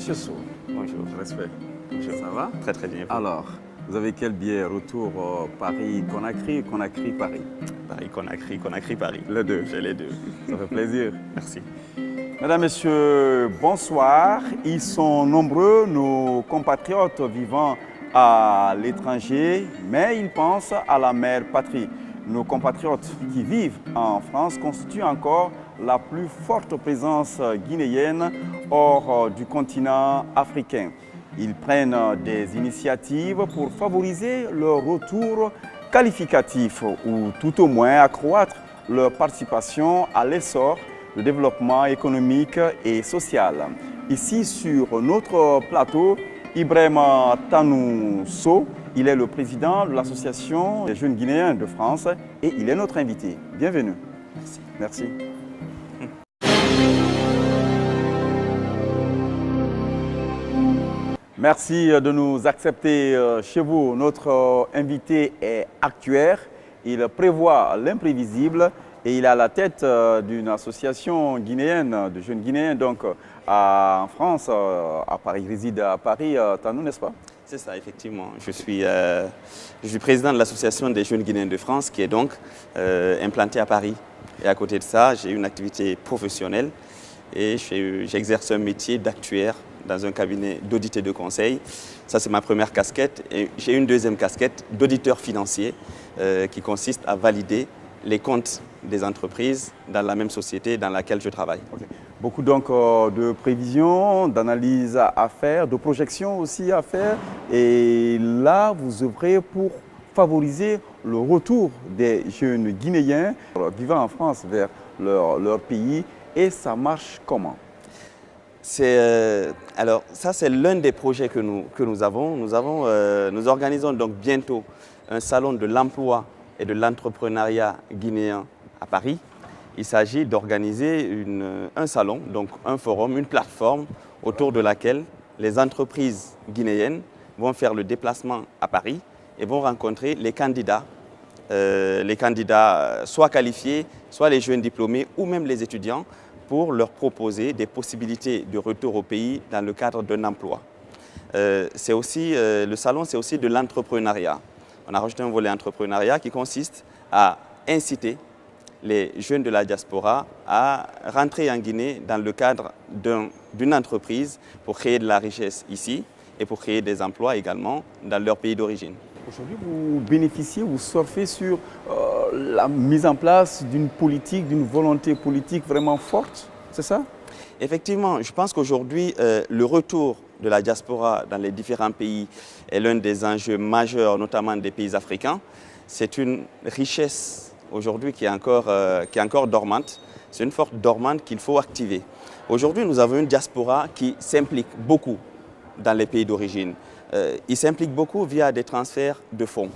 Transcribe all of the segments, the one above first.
Monsieur Sow, Bonjour. respect. Bonjour. Ça va? Très très bien. Alors, vous avez quel billet retour Paris-Conakry, Conakry-Paris? Paris-Conakry, Conakry-Paris. Les deux. J'ai les deux. Ça fait plaisir. Merci. Mesdames, Messieurs, bonsoir. Ils sont nombreux, nos compatriotes vivant à l'étranger, mais ils pensent à la mère patrie. Nos compatriotes qui vivent en France constituent encore la plus forte présence guinéenne hors du continent africain. Ils prennent des initiatives pour favoriser leur retour qualificatif ou tout au moins accroître leur participation à l'essor du développement économique et social. Ici sur notre plateau, Ibrahima Tanou Sow, il est le président de l'Association des jeunes Guinéens de France et il est notre invité. Bienvenue. Merci. Merci. Merci de nous accepter chez vous. Notre invité est actuaire, il prévoit l'imprévisible et il est à la tête d'une association guinéenne, de jeunes Guinéens donc en France, à Paris. Il réside à Paris, Tanou, n'est-ce pas? C'est ça, effectivement. Je suis président de l'Association des jeunes Guinéens de France qui est donc implantée à Paris. Et à côté de ça, j'ai une activité professionnelle et j'exerce un métier d'actuaire dans un cabinet d'audit et de conseil. Ça, c'est ma première casquette. Et j'ai une deuxième casquette d'auditeur financier qui consiste à valider les comptes des entreprises dans la même société dans laquelle je travaille. Okay. Beaucoup donc de prévisions, d'analyses à faire, de projections aussi à faire. Et là, vous œuvrez pour favoriser le retour des jeunes Guinéens vivant en France vers leur pays. Et ça marche comment? Alors ça, c'est l'un des projets que nous avons. Nous organisons donc bientôt un salon de l'emploi et de l'entrepreneuriat guinéen à Paris. Il s'agit d'organiser un salon, donc un forum, une plateforme autour de laquelle les entreprises guinéennes vont faire le déplacement à Paris et vont rencontrer les candidats soit qualifiés, soit les jeunes diplômés ou même les étudiants, pour leur proposer des possibilités de retour au pays dans le cadre d'un emploi. Le salon, c'est aussi de l'entrepreneuriat. On a rajouté un volet entrepreneuriat qui consiste à inciter les jeunes de la diaspora à rentrer en Guinée dans le cadre d'une entreprise pour créer de la richesse ici et pour créer des emplois également dans leur pays d'origine. Aujourd'hui, vous bénéficiez, vous surfez sur la mise en place d'une politique, d'une volonté politique vraiment forte, c'est ça? Effectivement, je pense qu'aujourd'hui, le retour de la diaspora dans les différents pays est l'un des enjeux majeurs, notamment des pays africains. C'est une richesse aujourd'hui qui est encore dormante. C'est une force dormante qu'il faut activer. Aujourd'hui, nous avons une diaspora qui s'implique beaucoup dans les pays d'origine. Il s'implique beaucoup via des transferts de fonds.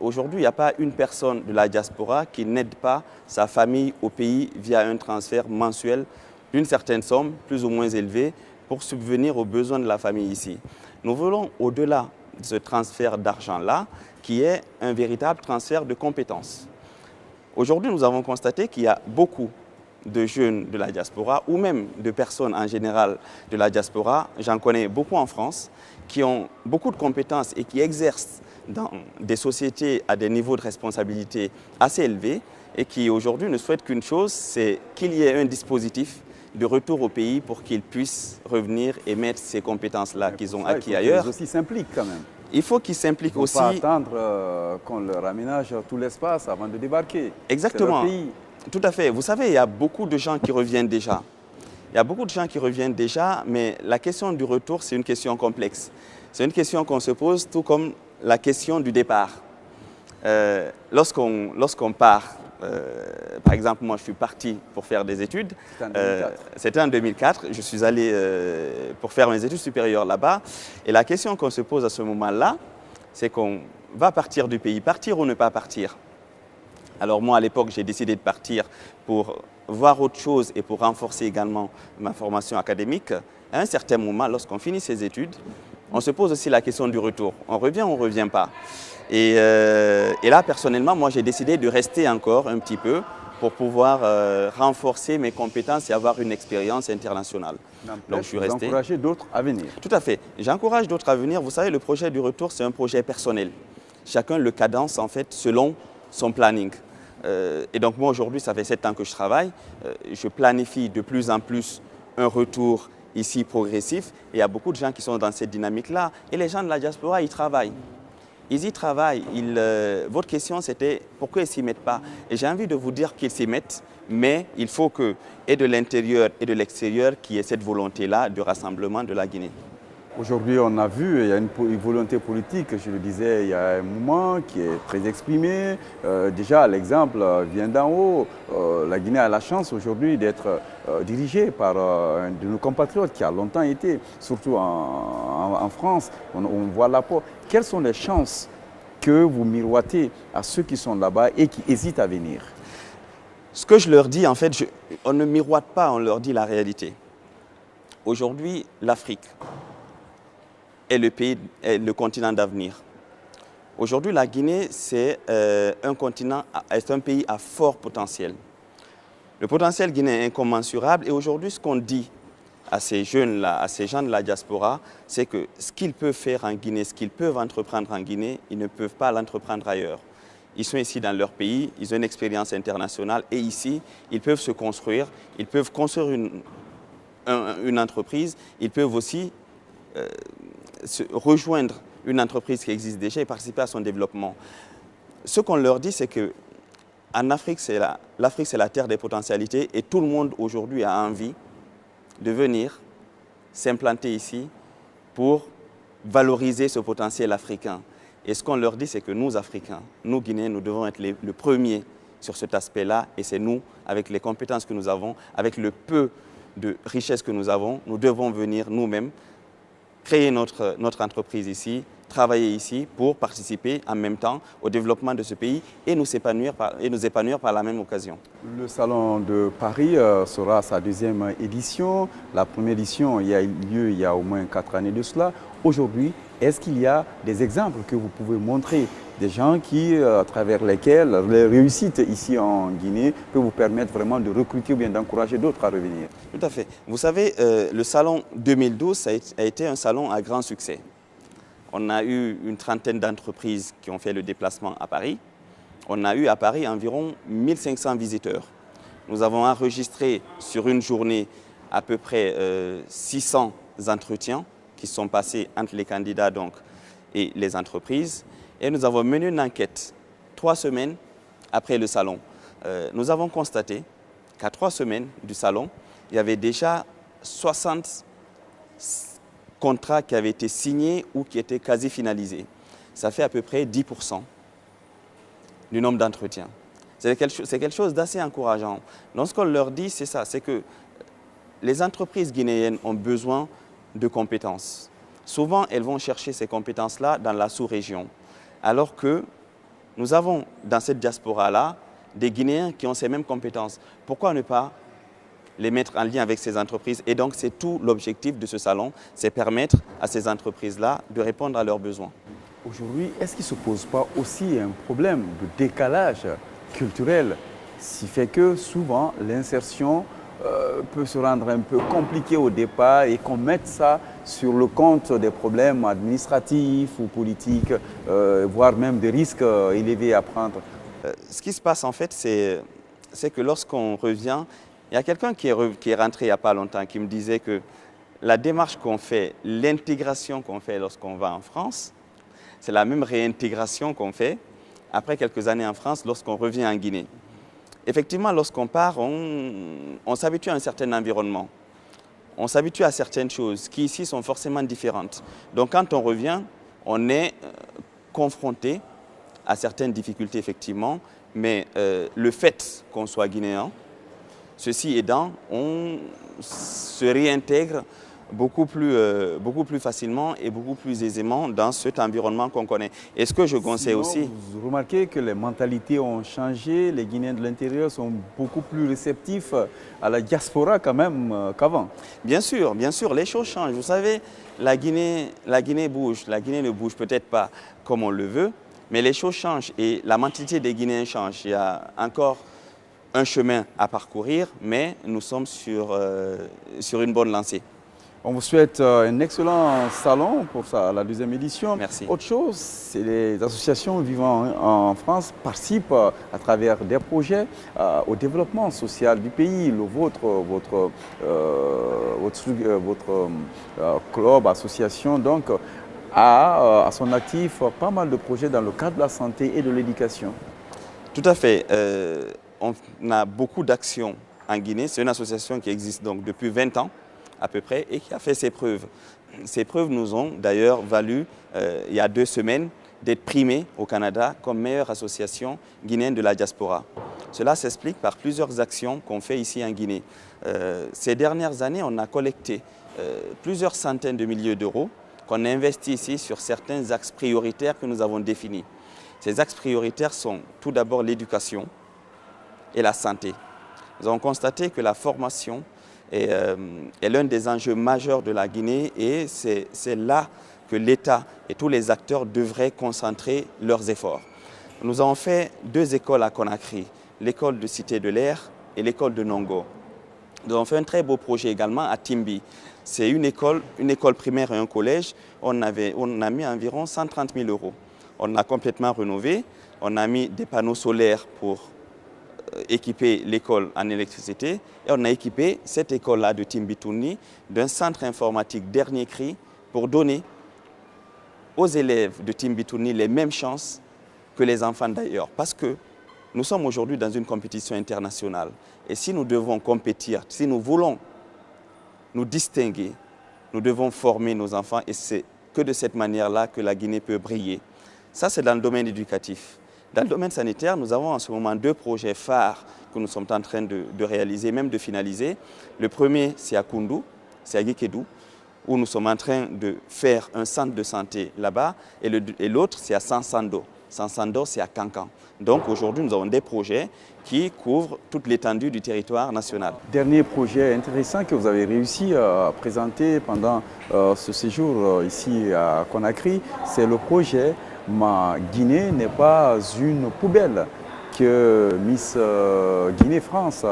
Aujourd'hui, il n'y a pas une personne de la diaspora qui n'aide pas sa famille au pays via un transfert mensuel d'une certaine somme, plus ou moins élevée, pour subvenir aux besoins de la famille ici. Nous voulons, au-delà de ce transfert d'argent-là, qui est un véritable transfert de compétences. Aujourd'hui, nous avons constaté qu'il y a beaucoup de jeunes de la diaspora ou même de personnes en général de la diaspora, j'en connais beaucoup en France, qui ont beaucoup de compétences et qui exercent dans des sociétés à des niveaux de responsabilité assez élevés et qui aujourd'hui ne souhaitent qu'une chose, c'est qu'il y ait un dispositif de retour au pays pour qu'ils puissent revenir et mettre ces compétences-là qu'ils ont acquis ailleurs. Ils aussi s'impliquent quand même. Il faut qu'ils s'impliquent aussi. Il ne faut pas attendre qu'on leur aménage tout l'espace avant de débarquer. Exactement. C'est leur pays. Tout à fait. Vous savez, il y a beaucoup de gens qui reviennent déjà. Il y a beaucoup de gens qui reviennent déjà, mais la question du retour, c'est une question complexe. C'est une question qu'on se pose, tout comme la question du départ. Lorsqu'on part, par exemple, moi je suis parti pour faire des études. C'était en 2004. Je suis allé pour faire mes études supérieures là-bas. Et la question qu'on se pose à ce moment-là, c'est qu'on va partir du pays, partir ou ne pas partir. Alors moi, à l'époque, j'ai décidé de partir pour voir autre chose et pour renforcer également ma formation académique. À un certain moment, lorsqu'on finit ses études, on se pose aussi la question du retour. On revient ou on ne revient pas? Et là, personnellement, moi, j'ai décidé de rester encore un petit peu pour pouvoir renforcer mes compétences et avoir une expérience internationale. Donc je suis resté. Vous encouragez d'autres à venir. Tout à fait. J'encourage d'autres à venir. Vous savez, le projet du retour, c'est un projet personnel. Chacun le cadence en fait selon son planning. Et donc moi aujourd'hui, ça fait 7 ans que je travaille. Je planifie de plus en plus un retour ici progressif. Et il y a beaucoup de gens qui sont dans cette dynamique-là. Et les gens de la diaspora, ils travaillent. Ils y travaillent. Votre question, c'était pourquoi ils ne s'y mettent pas. Et j'ai envie de vous dire qu'ils s'y mettent, mais il faut que, et de l'intérieur et de l'extérieur, qu'il y ait cette volonté-là de rassemblement de la Guinée. Aujourd'hui, on a vu, il y a une volonté politique, je le disais il y a un moment, qui est très exprimée. Déjà, l'exemple vient d'en haut. La Guinée a la chance aujourd'hui d'être dirigée par un de nos compatriotes qui a longtemps été, surtout en France. On voit l'apport. Quelles sont les chances que vous miroitez à ceux qui sont là-bas et qui hésitent à venir? Ce que je leur dis, en fait, on ne miroite pas, on leur dit la réalité. Aujourd'hui, l'Afrique est le continent d'avenir. Aujourd'hui, la Guinée, c'est un pays à fort potentiel. Le potentiel guinéen est incommensurable et aujourd'hui, ce qu'on dit à ces jeunes-là, à ces gens de la diaspora, c'est que ce qu'ils peuvent faire en Guinée, ce qu'ils peuvent entreprendre en Guinée, ils ne peuvent pas l'entreprendre ailleurs. Ils sont ici dans leur pays, ils ont une expérience internationale et ici, ils peuvent se construire, ils peuvent construire une entreprise, ils peuvent aussi rejoindre une entreprise qui existe déjà et participer à son développement. Ce qu'on leur dit, c'est qu'en Afrique, l'Afrique, c'est la terre des potentialités et tout le monde aujourd'hui a envie de venir s'implanter ici pour valoriser ce potentiel africain. Et ce qu'on leur dit, c'est que nous, Africains, nous, Guinéens, nous devons être le premier sur cet aspect-là et c'est nous, avec les compétences que nous avons, avec le peu de richesse que nous avons, nous devons venir nous-mêmes créer notre entreprise ici, travailler ici pour participer en même temps au développement de ce pays et nous épanouir par la même occasion. Le Salon de Paris sera sa deuxième édition. La première édition il y a eu lieu il y a au moins 4 années de cela. Aujourd'hui, est-ce qu'il y a des exemples que vous pouvez montrer, des gens à travers lesquels les réussites ici en Guinée peuvent vous permettre vraiment de recruter ou bien d'encourager d'autres à revenir? Tout à fait. Vous savez, le Salon 2012 a été un salon à grand succès. On a eu une trentaine d'entreprises qui ont fait le déplacement à Paris. On a eu à Paris environ 1500 visiteurs. Nous avons enregistré sur une journée à peu près 600 entretiens qui sont passés entre les candidats et les entreprises. Et nous avons mené une enquête 3 semaines après le salon. Nous avons constaté qu'à 3 semaines du salon, il y avait déjà 60 contrats qui avaient été signés ou qui étaient quasi finalisés. Ça fait à peu près 10% du nombre d'entretiens. C'est quelque chose d'assez encourageant. Donc ce qu'on leur dit, c'est ça, c'est que les entreprises guinéennes ont besoin de compétences. Souvent, elles vont chercher ces compétences-là dans la sous-région. Alors que nous avons dans cette diaspora-là des Guinéens qui ont ces mêmes compétences. Pourquoi ne pas les mettre en lien avec ces entreprises? Et donc, c'est tout l'objectif de ce salon, c'est permettre à ces entreprises-là de répondre à leurs besoins. Aujourd'hui, est-ce qu'il ne se pose pas aussi un problème de décalage culturel, ce qui fait que souvent l'insertion peut se rendre un peu compliquée au départ et qu'on mette ça sur le compte des problèmes administratifs ou politiques, voire même des risques élevés à prendre? Ce qui se passe en fait, c'est que lorsqu'on revient, il y a quelqu'un qui est rentré il n'y a pas longtemps qui me disait que la démarche qu'on fait, l'intégration qu'on fait lorsqu'on va en France, c'est la même réintégration qu'on fait après quelques années en France lorsqu'on revient en Guinée. Effectivement, lorsqu'on part, on s'habitue à un certain environnement. On s'habitue à certaines choses qui ici sont forcément différentes. Donc quand on revient, on est confronté à certaines difficultés effectivement, mais le fait qu'on soit guinéen, ceci aidant, on se réintègre beaucoup plus facilement et beaucoup plus aisément dans cet environnement qu'on connaît. Et ce que je conseille aussi... Vous remarquez que les mentalités ont changé, les Guinéens de l'intérieur sont beaucoup plus réceptifs à la diaspora quand même qu'avant. Bien sûr, les choses changent. Vous savez, la Guinée bouge, la Guinée ne bouge peut-être pas comme on le veut, mais les choses changent et la mentalité des Guinéens change. Il y a encore un chemin à parcourir, mais nous sommes sur une bonne lancée. On vous souhaite un excellent salon pour la deuxième édition. Merci. Autre chose, c'est les associations vivant en France participent à travers des projets au développement social du pays. Votre club, association, donc, a à son actif pas mal de projets dans le cadre de la santé et de l'éducation. Tout à fait. On a beaucoup d'actions en Guinée. C'est une association qui existe donc depuis 20 ans à peu près et qui a fait ses preuves. Ces preuves nous ont d'ailleurs valu, il y a 2 semaines, d'être primés au Canada comme meilleure association guinéenne de la diaspora. Cela s'explique par plusieurs actions qu'on fait ici en Guinée. Ces dernières années, on a collecté plusieurs centaines de milliers d'euros qu'on a investis ici sur certains axes prioritaires que nous avons définis. Ces axes prioritaires sont tout d'abord l'éducation et la santé. Nous avons constaté que la formation est l'un des enjeux majeurs de la Guinée et c'est là que l'État et tous les acteurs devraient concentrer leurs efforts. Nous avons fait 2 écoles à Conakry, l'école de Cité de l'Air et l'école de Nongo. Nous avons fait un très beau projet également à Timbi. C'est une école primaire et un collège. On a mis environ 130 000 euros. On a complètement rénové. On a mis des panneaux solaires pour équiper l'école en électricité et on a équipé cette école-là de Timbitouni d'un centre informatique dernier cri pour donner aux élèves de Timbitouni les mêmes chances que les enfants d'ailleurs. Parce que nous sommes aujourd'hui dans une compétition internationale et si nous devons compétir, si nous voulons nous distinguer, nous devons former nos enfants et c'est que de cette manière-là que la Guinée peut briller. Ça, c'est dans le domaine éducatif. Dans le domaine sanitaire, nous avons en ce moment 2 projets phares que nous sommes en train de réaliser, même de finaliser. Le premier, c'est à Koundou, c'est à Guékédou, où nous sommes en train de faire un centre de santé là-bas. Et l'autre, c'est à Sansando. Sansando, c'est à Kankan. Donc aujourd'hui, nous avons des projets qui couvrent toute l'étendue du territoire national. Dernier projet intéressant que vous avez réussi à présenter pendant ce séjour ici à Conakry, c'est le projet « Ma Guinée n'est pas une poubelle » que Miss Guinée France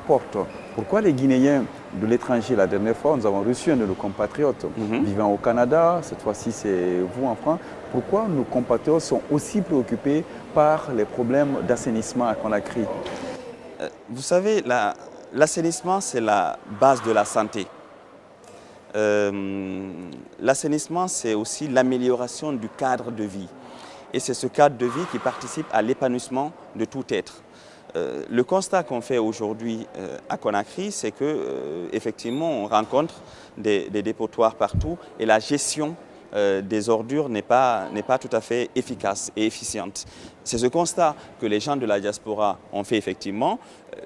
porte. Pourquoi les Guinéens de l'étranger, la dernière fois, nous avons reçu un de nos compatriotes vivant au Canada, cette fois-ci c'est vous en France. Pourquoi nos compatriotes sont aussi préoccupés par les problèmes d'assainissement à Conakry? Vous savez, l'assainissement, c'est la base de la santé. L'assainissement, c'est aussi l'amélioration du cadre de vie. Et c'est ce cadre de vie qui participe à l'épanouissement de tout être. Le constat qu'on fait aujourd'hui à Conakry, c'est qu'effectivement, on rencontre des dépotoirs partout et la gestion des ordures n'est pas tout à fait efficace et efficiente. C'est ce constat que les gens de la diaspora ont fait effectivement.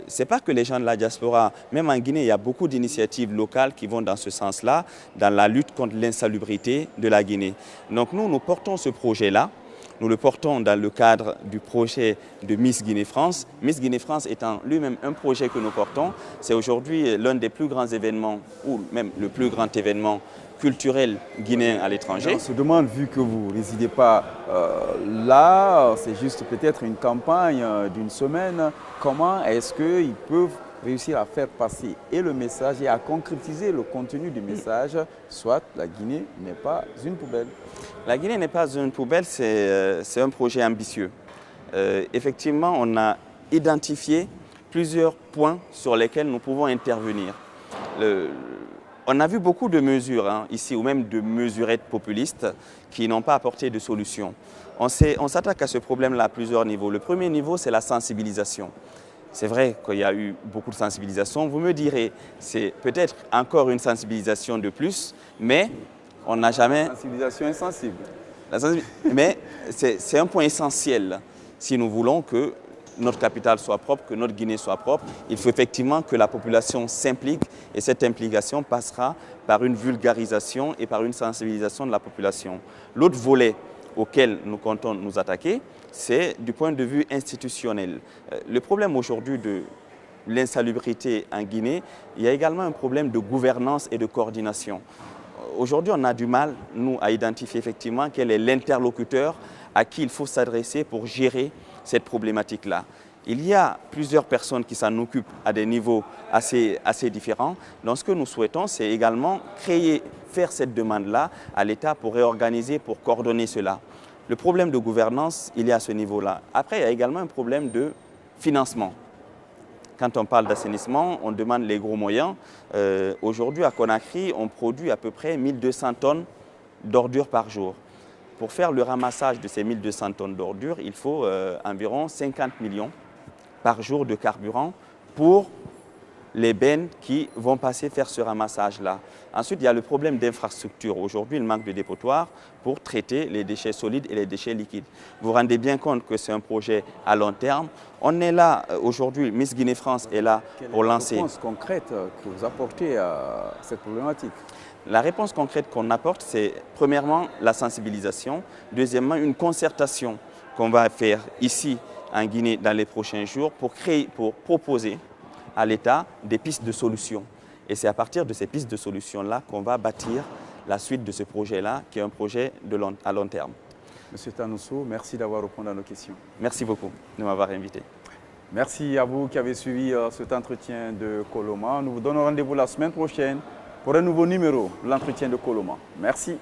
Ce n'est pas que les gens de la diaspora, même en Guinée, il y a beaucoup d'initiatives locales qui vont dans ce sens-là, dans la lutte contre l'insalubrité de la Guinée. Donc nous portons ce projet-là. Nous le portons dans le cadre du projet de Miss Guinée France. Miss Guinée France étant lui-même un projet que nous portons, c'est aujourd'hui l'un des plus grands événements, ou même le plus grand événement culturel guinéen à l'étranger. On se demande, vu que vous ne résidez pas là, c'est juste peut-être une campagne d'une semaine, comment est-ce qu'ils peuvent réussir à faire passer et le message et à concrétiser le contenu du message, soit la Guinée n'est pas une poubelle. La Guinée n'est pas une poubelle, c'est un projet ambitieux. Effectivement, on a identifié plusieurs points sur lesquels nous pouvons intervenir. On a vu beaucoup de mesures ici, ou même de mesurettes populistes qui n'ont pas apporté de solution. On s'attaque à ce problème-là à plusieurs niveaux. Le premier niveau, c'est la sensibilisation. C'est vrai qu'il y a eu beaucoup de sensibilisation. Vous me direz, c'est peut-être encore une sensibilisation de plus, mais on n'a jamais... La sensibilisation est sensible. Mais c'est un point essentiel. Si nous voulons que notre capitale soit propre, que notre Guinée soit propre, il faut effectivement que la population s'implique et cette implication passera par une vulgarisation et par une sensibilisation de la population. L'autre volet auquel nous comptons nous attaquer, c'est du point de vue institutionnel. Le problème aujourd'hui de l'insalubrité en Guinée, il y a également un problème de gouvernance et de coordination. Aujourd'hui, on a du mal, nous, à identifier effectivement quel est l'interlocuteur à qui il faut s'adresser pour gérer cette problématique-là. Il y a plusieurs personnes qui s'en occupent à des niveaux assez différents. Donc ce que nous souhaitons, c'est également faire cette demande-là à l'État pour réorganiser, pour coordonner cela. Le problème de gouvernance, il est à ce niveau-là. Après, il y a également un problème de financement. Quand on parle d'assainissement, on demande les gros moyens. Aujourd'hui, à Conakry, on produit à peu près 1200 tonnes d'ordures par jour. Pour faire le ramassage de ces 1200 tonnes d'ordures, il faut environ 50 millions par jour de carburant pour les bennes qui vont passer faire ce ramassage-là. Ensuite, il y a le problème d'infrastructure. Aujourd'hui, il manque de dépotoirs pour traiter les déchets solides et les déchets liquides. Vous vous rendez bien compte que c'est un projet à long terme. On est là aujourd'hui, Miss Guinée France est là pour lancer. Quelle est la réponse concrète que vous apportez à cette problématique? La réponse concrète qu'on apporte, c'est premièrement la sensibilisation, deuxièmement une concertation qu'on va faire ici en Guinée dans les prochains jours pour proposer à l'État des pistes de solutions. Et c'est à partir de ces pistes de solutions-là qu'on va bâtir la suite de ce projet-là, qui est un projet à long terme. Monsieur Tanousou, merci d'avoir répondu à nos questions. Merci beaucoup de m'avoir invité. Merci à vous qui avez suivi cet entretien de Koloma. Nous vous donnons rendez-vous la semaine prochaine pour un nouveau numéro de l'entretien de Koloma. Merci.